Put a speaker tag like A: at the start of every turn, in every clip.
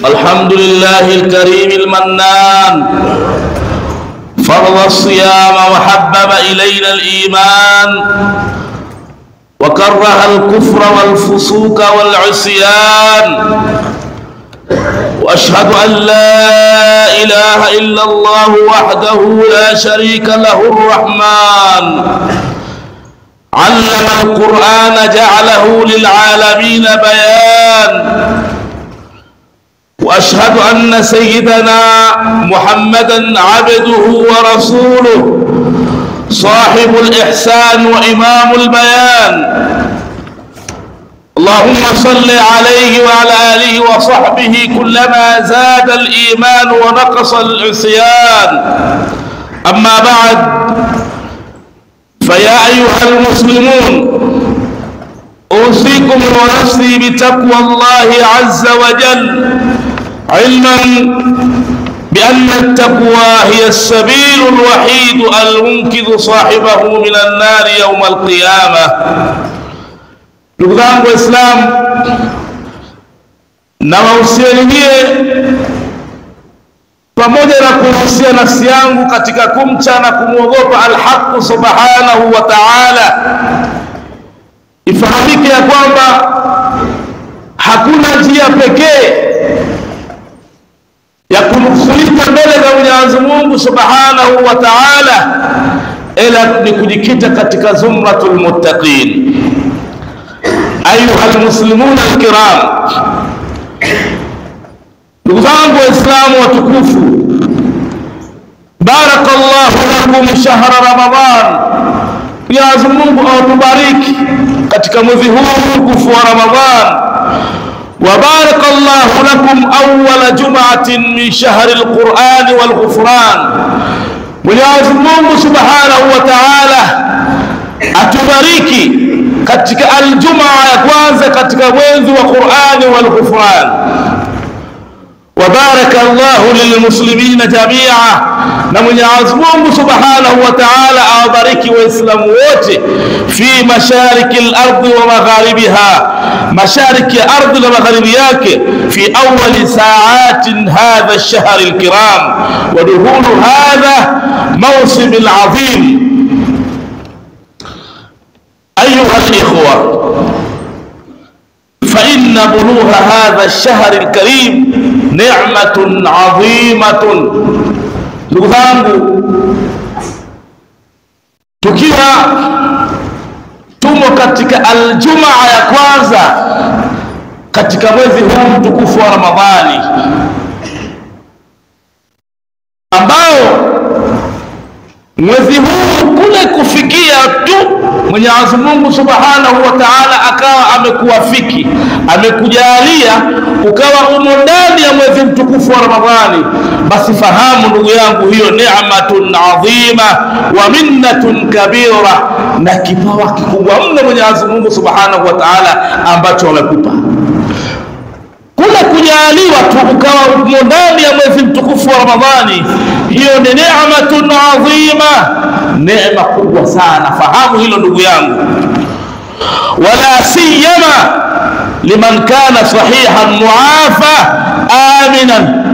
A: الحمد لله الكريم المنان فرض الصيام وحبب إلينا الإيمان وكره الكفر والفسوق والعصيان وأشهد أن لا إله إلا الله وحده لا شريك له الرحمن علم القرآن جعله للعالمين بيان وأشهد أن سيدنا محمدا عبده ورسوله صاحب الإحسان وإمام البيان اللهم صل عليه وعلى آله وصحبه كلما زاد الإيمان ونقص العصيان أما بعد فيا أيها المسلمون أوصيكم ونفسي بتقوى الله عز وجل علما بأن التقوى هي السبيل الوحيد المنقذ صاحبه من النار يوم القيامة. Ndugu zangu Waislamu, na wahusianie pamoja na kuhusia nafsi yangu katika kumcha na kumwogopa al-Haq subhanahu wa ta'ala. Ifahamike ya kwamba hakuna njia pekee ya kunusulika mbele za Mwenyezi Mungu subhanahu wa ta'ala ila ni kujikita katika zumratul muttaqin. Ayuha almuslimuna alkiram, ndugu zangu Waislamu watukufu, barakallahu lakum shahra Ramadan. Mwenyezi Mungu atubariki katika mwezi huu mtukufu wa Ramadhan. Wa barakallahu lakum awwala jum'atin min shahri alquran walghufran. Mwenyezi Mungu subhanahu wa ta'ala atubariki katika aljumaa ya kwanza katika mwezi wa Qur'ani wal Ghufran. Wa barakallahu lilmuslimina jami'a, na Mwenyezi Mungu subhanahu wa ta'ala awabariki waislamu wote fi mashariki al-ardi wa magharibiha, mashariki ya ardhi na magharibi yake, fi awwali sa'atin hadha ash-shahr al-kiram wa dukhulu hadha mawsim al-'azim. أيها الإخوة، فإن بلوغ هذا الشهر الكريم نعمة عظيمة. ndugu zangu, tukiwa tumo katika aljumaa ya kwanza katika mwezi huu mtukufu wa Ramadhani, ambao mwezi huu kule kufikia tu Mwenyezi Mungu subhanahu wa ta'ala akawa amekuwafiki, amekujalia ukawa umo ndani ya mwezi mtukufu wa Ramadhani, basi fahamu ndugu yangu, hiyo ni'matun adhima wa minnatun kabira, na kipawa kikubwa mno Mwenyezi Mungu subhanahu wa ta'ala ambacho amekupa. Kule kujaliwa tu ukawa umo ndani ya mwezi mtukufu wa Ramadhani, hiyo ni ni'matun adhima, neema kubwa sana. Fahamu hilo ndugu yangu. Wala siyama liman kana sahihan muafa aminan.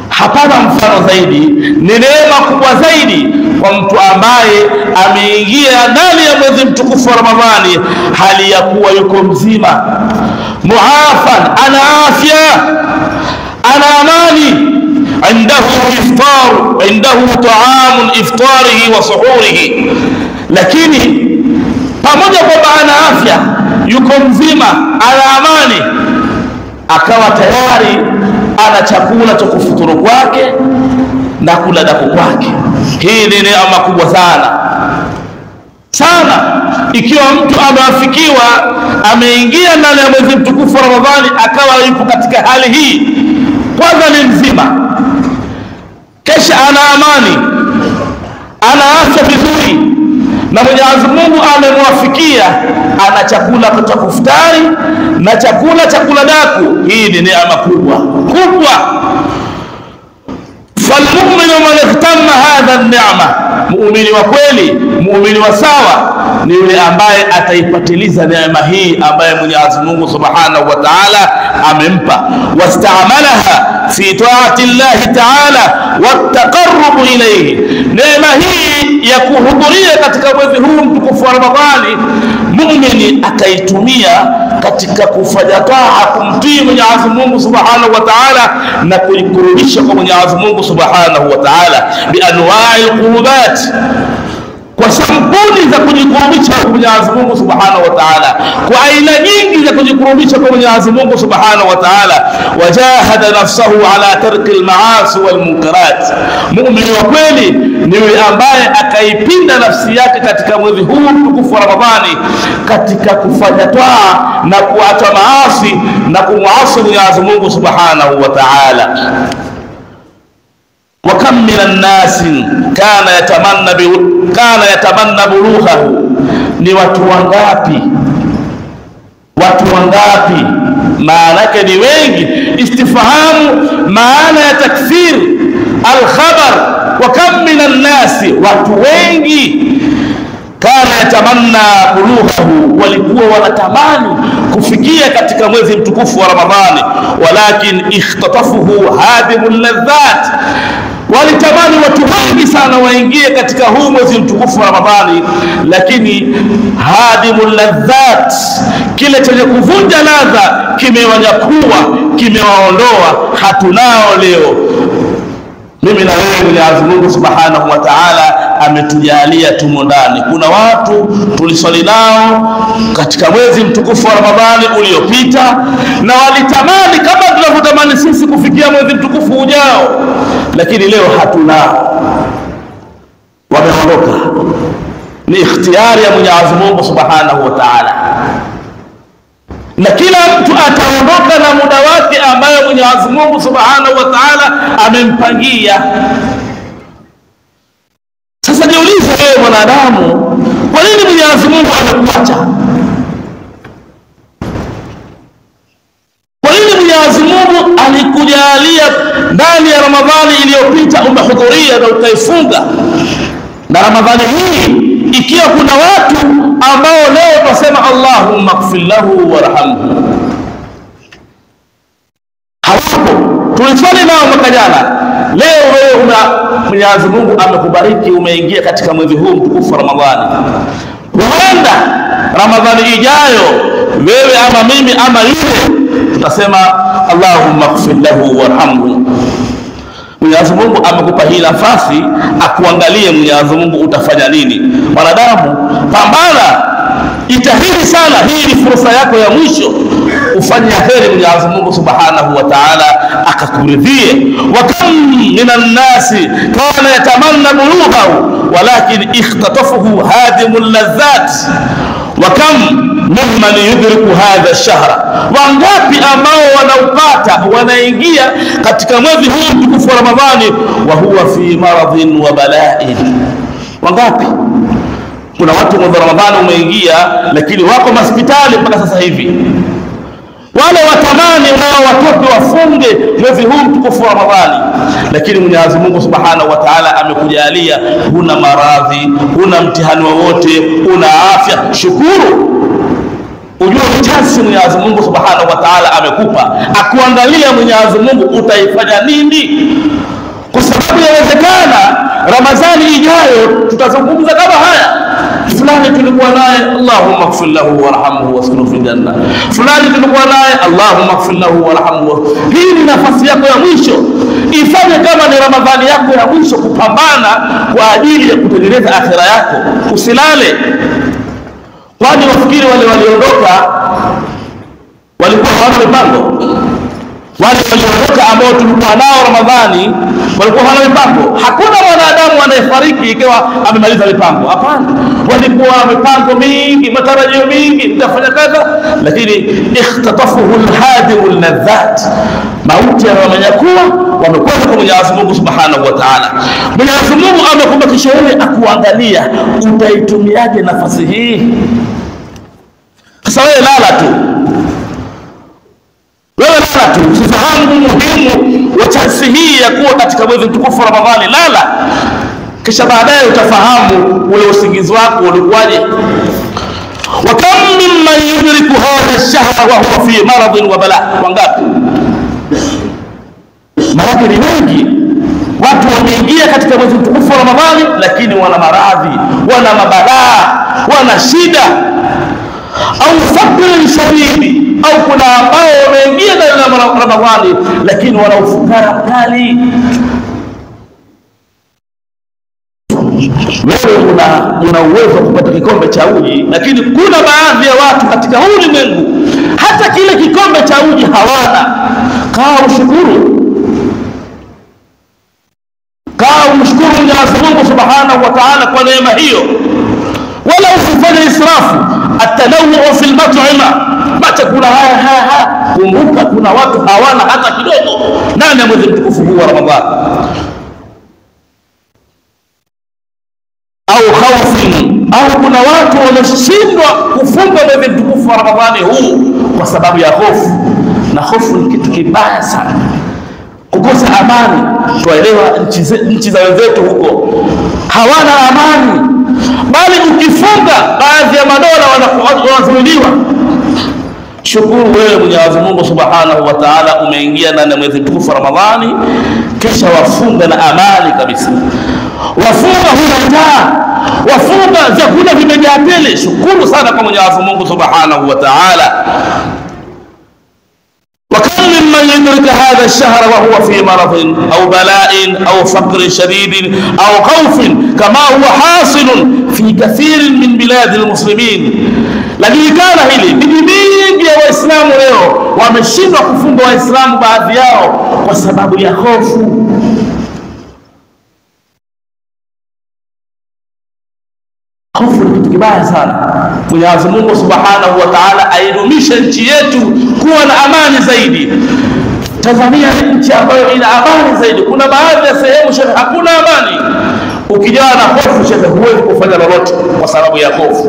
A: Hapana mfano zaidi, ni neema kubwa zaidi kwa mtu ambaye ameingia ndani ya mwezi mtukufu wa Ramadhani hali ya kuwa yuko mzima, muafan, ana afya, ana amani, عنده إفطار، عنده طعام إفطاره وسحوره. lakini pamoja kwamba ana afya, yuko mzima, ana amani, akawa tayari ana chakula cha kufuturu kwake na kula daku kwake. Hii ni neema kubwa sana sana. Ikiwa mtu ameafikiwa, ameingia ndani ya mwezi mtukufu wa Ramadhani akawa yupo katika hali hii, kwanza ni mzima, kisha ana amani, ana afya vizuri, na Mwenyezi Mungu amemwafikia, ana chakula cha kufutari na chakula cha kula daku. Hii ni neema kubwa kubwa. falmu'minu man ihtamma hadha an-ni'ma, muumini wa kweli, muumini wa sawa, ni yule ambaye ataipatiliza neema hii ambaye Mwenyezi Mungu Subhanahu wa Ta'ala amempa. Wastamalaha fi ta'ati Allah Ta'ala wattaqarrub ilayhi, neema hii ya kuhudhuria katika mwezi huu mtukufu wa Ramadhani, muumini akaitumia katika kufanya taa, kumtii Mwenyezi Mungu Subhanahu wa Ta'ala na kujikurubisha kwa Mwenyezi Mungu Subhanahu wa Ta'ala bi anwa'il qurbat, kwa sampuli za kujikurubisha kwa Mwenyezi Mungu Subhanahu wa Ta'ala, kwa aina nyingi za kujikurubisha kwa Mwenyezi Mungu Subhanahu wa Ta'ala. Wajahada nafsahu ala tarki al-ma'asi wal munkarat, muumini wa kweli ni yule ambaye akaipinda nafsi yake katika mwezi huu mtukufu wa Ramadhani katika kufanya taa na kuacha maasi na kumwasi Mwenyezi Mungu Subhanahu wa Ta'ala. وكم من الناس كان يتمنى بلوغه, ni watu wangapi, maana yake ni wengi. Istifhamu maana ya takthir alkhabar. Wa kam min an-nasi, watu wengi, kana yatamanna bulughahu, walikuwa wanatamani kufikia katika mwezi mtukufu wa Ramadhani, walakin ikhtatafuhu hadimul ladhat, walitamani watu wengi sana waingie katika huu mwezi mtukufu wa Ramadhani, lakini hadimul ladhat, kile chenye kuvunja ladha kimewanyakua, kimewaondoa, hatunao leo. Mimi na wewe Mwenyezi Mungu Subhanahu wa Ta'ala ametujalia tumo ndani. Kuna watu tuliswali nao katika mwezi mtukufu wa Ramadhani uliopita, na walitamani kama tunavyotamani sisi kufikia mwezi mtukufu ujao, lakini leo hatunao, wameondoka. Ni ikhtiyari ya Mwenyezi Mungu Subhanahu wa Ta'ala, na kila mtu ataondoka na muda wake ambayo Mwenyezi Mungu Subhanahu wa Ta'ala amempangia. Sasa jiulize wewe mwanadamu, kwa nini Mwenyezi Mungu amekuacha? Kwa nini Mwenyezi Mungu alikujalia ndani ya Ramadhani iliyopita umehudhuria na utaifunga, na Ramadhani hii ikiwa kuna watu ambao leo tunasema Allahumma ighfir lahu warhamhu, hawapo, tuliswali nao mwaka jana. Leo wewe Mwenyezi Mungu amekubariki, umeingia katika mwezi huu mtukufu wa Ramadhani. Huenda Ramadhani ijayo wewe ama mimi ama yule tutasema Allahumma ighfir lahu warhamhu. Mwenyezi Mungu amekupa hii nafasi, akuangalie Mwenyezi Mungu utafanya nini. Mwanadamu, pambana, itahiri sana, hii ni fursa yako ya mwisho, ufanye kheri Mwenyezi Mungu Subhanahu wa Ta'ala akakuridhie. Wa kam minan nasi kana yatamanna bulughahu walakin ikhtatafuhu hadimul ladhat, wa kam mimman yudriku hadha ash-shahra, wangapi ambao wanaupata wanaingia katika mwezi huu mtukufu wa Ramadhani wa huwa fi maradhin wa bala'in. Wangapi? Kuna watu mwezi wa Ramadhani umeingia lakini wako hospitali mpaka sasa hivi. Wale watamani wao watoto wafunge mwezi huu mtukufu wa Ramadhani, lakini Mwenyezi Mungu Subhanahu wa Ta'ala amekujalia huna maradhi, huna mtihani wowote, una afya. Shukuru, ujue chance Mwenyezi Mungu Subhanahu wa Ta'ala amekupa, akuangalia Mwenyezi Mungu utaifanya nini, kwa sababu inawezekana Ramadhani ijayo tutazungumza kama haya. Fulani tulikuwa naye Allahumma ighfir lahu warhamhu waskunhu fil janna, fulani tulikuwa naye Allahumma ighfir lahu warhamhu. Hii ni nafasi yako ya mwisho, ifanye kama ni Ramadhani yako ya mwisho, kupambana kwa ajili ya kutengeneza akhira yako. Usilale, kwani wafikiri wale waliondoka walikuwa hawana mipango? Wale waliondoka ambao tulikuwa nao Ramadhani walikuwa hawana mipango? Hakuna mwanadamu anayefariki ikiwa amemaliza mipango, hapana. Walikuwa mipango mingi, matarajio mingi, nitafanya kaza, lakini ikhtatafuhu alhadimul ladhat, mauti yamewanyakua, wamekwenda kwa Mwenyezi Mungu Subhanahu wa Ta'ala. Mwenyezi Mungu amekubakisha wewe, akuangalia utaitumiaje nafasi hii. Sasa wewe lala tu, usifahamu muhimu wa chansi hii ya kuwa katika mwezi mtukufu wa Ramadhani. Lala, kisha baadaye utafahamu ule usingizi wako ulikuwaje. Wa kam mimman yudriku hadha ash-shahr wa huwa fi marad wa bala. Wangapi maradhi ni wengi, watu wameingia katika mwezi mtukufu wa Ramadhani lakini wana maradhi, wana mabalaa, wana shida, au fakri shadidi, au kuna ambao wameingia ndani ya Ramadhani lakini wana ufukara mkali. Wewe una uwezo kupata kikombe cha uji, lakini kuna baadhi ya watu katika ulimwengu hata kile kikombe cha uji hawana. Kaa ushukuru, kaa umshukuru Mwenyezi Mungu Subhanahu wa Ta'ala kwa neema hiyo, wala usifanye israfu. At-tanawwu fi al-mat'ima, chakula haya. Kumbuka kuna watu hawana hata kidogo ndani ya mwezi mtukufu huu wa Ramadhani. Au khawfin, au kuna watu wameshindwa kufunga mwezi mtukufu wa Ramadhani huu kwa sababu ya hofu, na hofu ni kitu kibaya sana, kukosa amani. Tuelewa nchi za wenzetu huko hawana amani, bali ukifunga baadhi ya madola wanazuiliwa. Shukuru wewe Mwenyezi Mungu Subhanahu wa Ta'ala umeingia ndani ya mwezi mtukufu wa Ramadhani, kisha wafunga na amani kabisa. Wafunga huna njaa, wafunga vyakula vimejaa tele. Shukuru sana kwa Mwenyezi Mungu Subhanahu wa Ta'ala. وكم ممن يدرك هذا الشهر وهو في مرض أو بلاء أو فقر شديد أو خوف كما هو حاصل في كثير من بلاد المسلمين. Lakini kana hili miji mingi ya Waislamu leo wameshindwa kufunga Waislamu baadhi yao kwa sababu ya hofu. Hofu ni kitu kibaya sana. Mwenyezi Mungu Subhanahu wa Ta'ala aidumishe nchi yetu kuwa na amani zaidi. Tanzania ni nchi ambayo ina amani zaidi. Kuna baadhi ya sehemu shehe hakuna amani. Ukijawa na hofu shehe huwezi kufanya lolote kwa sababu ya hofu.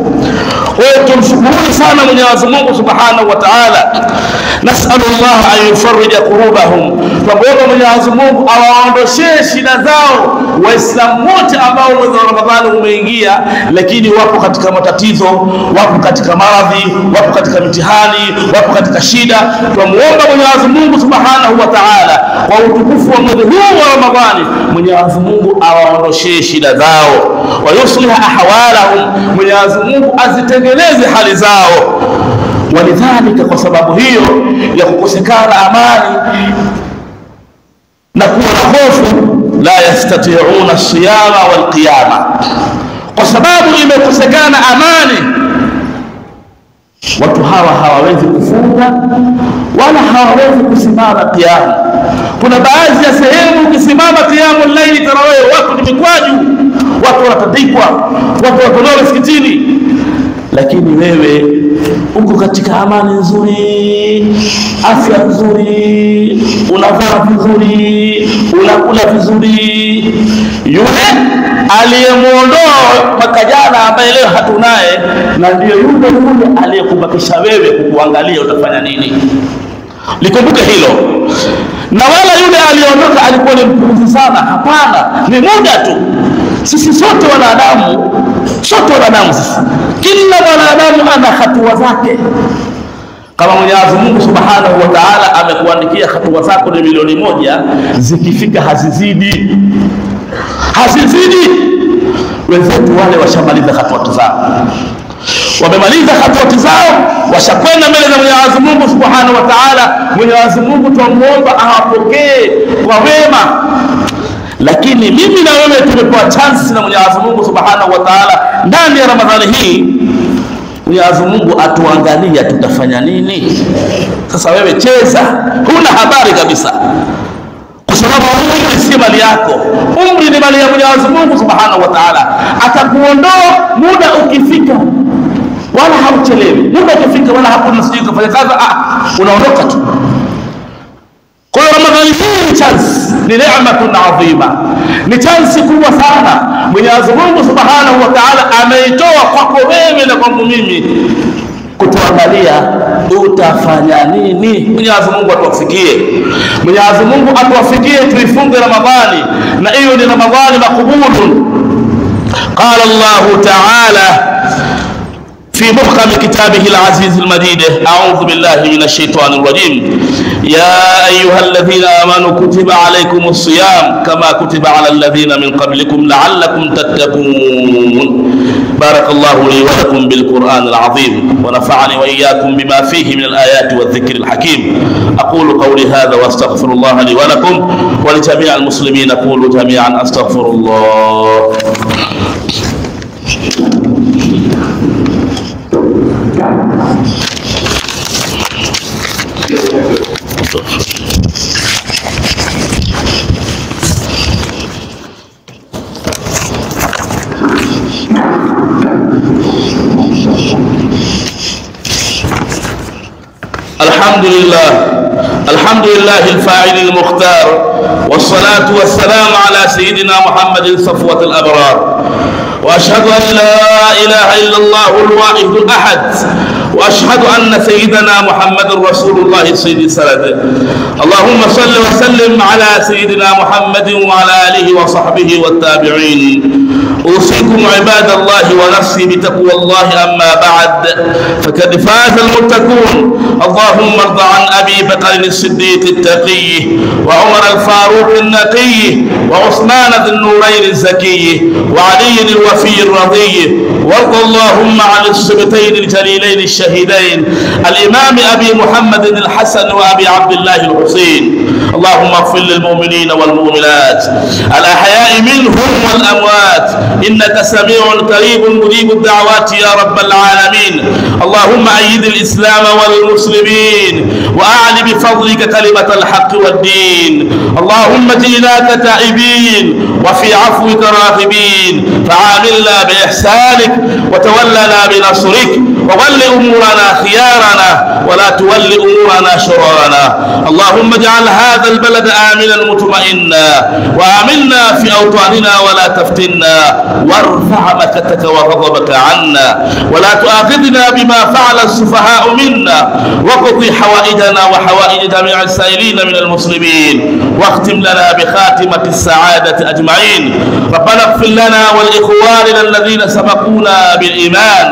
A: Kwa hiyo tumshukuru sana Mwenyezi Mungu Subhanahu wa Ta'ala. Nas'alullah an yufarrija kurubahum. Tuombe Mwenyezi Mungu awaondoshee shida zao Waislamu wote ambao mwezi wa Ramadhani umeingia lakini wapo katika matatizo, wapo katika maradhi, wapo katika mitihani, wapo katika shida. Tuombe Mwenyezi Mungu Subhanahu wa Ta'ala kwa utukufu wa mwezi huu wa Ramadhani, Mwenyezi Mungu awaondoshee shida zao, wa yusliha ahwalahum, Mwenyezi Mungu azitengeneze hali zao. Walidhalika, kwa sababu hiyo ya kukosekana amani na kuwa na hofu, la yastati'una siyama wal qiyama. Kwa sababu imekosekana amani, watu hawa hawawezi kufunga wala hawawezi kusimama qiyam. Kuna baadhi ya sehemu ukisimama qiyamul layli tarawih watu ni mikwaju, watu wanatandikwa, watu watolewa msikitini. Lakini wewe uko katika amani nzuri, afya nzuri, unavaa vizuri, unakula vizuri. Yule aliyemuondoa mwaka jana ambaye leo hatunaye, na ndio yule aliyekubakisha wewe kukuangalia utafanya nini. Likumbuke hilo. Na wala yule aliondoka alikuwa ni mpuuzi sana. Hapana, ni muda tu. Sisi sote wanadamu, sisi. Kila mwanadamu ana hatua zake. Kama Mwenyezi Mungu Subhanahu wa Ta'ala amekuandikia hatua zako ni milioni 1, zikifika hazizidi. Wenzetu wale washamaliza hatua zao. Wamemaliza hatua zao, washakwenda mbele za Mwenyezi Mungu Subhanahu wa Ta'ala. Mwenyezi Mungu tumuomba awapokee kwa wema. Lakini mimi na wewe tumepewa chance na Mwenyezi Mungu Subhanahu wa Ta'ala ndani ya Ramadhani hii. Mwenyezi Mungu atuangalia tutafanya nini. Sasa wewe cheza, huna habari kabisa, kwa sababu umri si mali yako. Umri ni mali ya Mwenyezi Mungu Subhanahu wa Ta'ala. Atakuondoa muda ukifika, wala hauchelewi. Muda ukifika wala hakuna sijui kufanya kazi, unaondoka tu. Kwa hiyo Ramadhani hii ni chance, ni neema adhima, ni chance kubwa sana. Mwenyezi Mungu Subhanahu wa Ta'ala ameitoa kwako wewe na kwangu mimi kutuangalia utafanya nini. Mwenyezi Mungu atuwafikie. Mwenyezi Mungu atuwafikie tuifunge Ramadhani, na hiyo ni Ramadhani makubulu. قال الله تعالى في محكم كتابه العزيز المجيد: أعوذ بالله من الشيطان الرجيم. يا أيها الذين آمنوا كتب عليكم الصيام كما كتب على الذين من قبلكم لعلكم تتقون. بارك الله لي ولكم بالقرآن العظيم، ونفعني وإياكم بما فيه من الآيات والذكر الحكيم. أقول قولي هذا واستغفر الله لي ولكم ولجميع المسلمين. قولوا جميعا: أستغفر الله. الحمد لله الفاعل المختار، والصلاة والسلام على سيدنا محمد صفوة الأبرار، وأشهد أن لا إله إلا الله الواحد الأحد، وأشهد أن سيدنا محمد رسول الله سيد السادة. اللهم صل وسلم على سيدنا محمد وعلى آله وصحبه والتابعين. أوصيكم عباد الله ونفسي بتقوى الله، أما بعد فقد فاز المتقون. اللهم ارض عن أبي بكر الصديق التقي، وعمر الفاروق النقي، وعثمان ذي النورين الزكي، وعلي الوفي الرضي. وارض اللهم عن السبتين الجليلين الشهيدين الإمام أبي محمد الحسن وأبي عبد الله الحسين. اللهم اغفر للمؤمنين والمؤمنات الأحياء منهم والأموات، إنك سميع قريب مجيب الدعوات يا رب العالمين. اللهم أيد الإسلام والمسلمين، وأعل بفضلك كلمة الحق والدين. اللهم جئناك تائبين وفي عفوك راغبين، فعاملنا بإحسانك وتولنا بنصرك، وول أمورنا خيارنا ولا تول أمورنا شرارنا. اللهم اجعل هذا البلد آمنا مطمئنا، وآمنا في أوطاننا ولا تفتنا، وارفع مكتك وغضبك عنا، ولا تؤاخذنا بما فعل السفهاء منا، واقض حوائجنا وحوائج جميع السائلين من المسلمين، واختم لنا بخاتمة السعادة أجمعين. ربنا اغفر لنا ولإخواننا الذين سبقونا بالإيمان،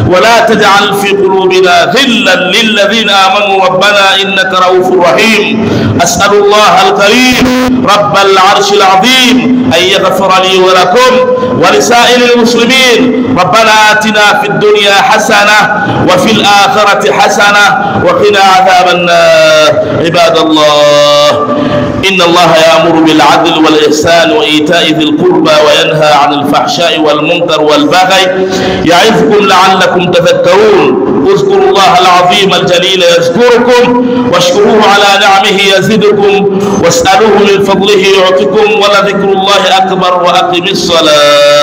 A: ولا تجعل في قلوبنا غلا للذين آمنوا ربنا إنك رؤوف رحيم. أسأل الله الكريم رب العرش العظيم أن يغفر لي ولكم ولسائر المسلمين. ربنا آتنا في الدنيا حسنة وفي الآخرة حسنة وقنا عذاب النار. عباد الله، إن الله يأمر بالعدل والإحسان وإيتاء ذي القربى وينهى عن الفحشاء والمنكر والبغي، يعظكم لعلكم تذكرون. اذكروا الله العظيم الجليل يذكركم، واشكروه على نعمه يزدكم، واسألوه من فضله يعطكم، ولذكر الله أكبر. وأقم الصلاة.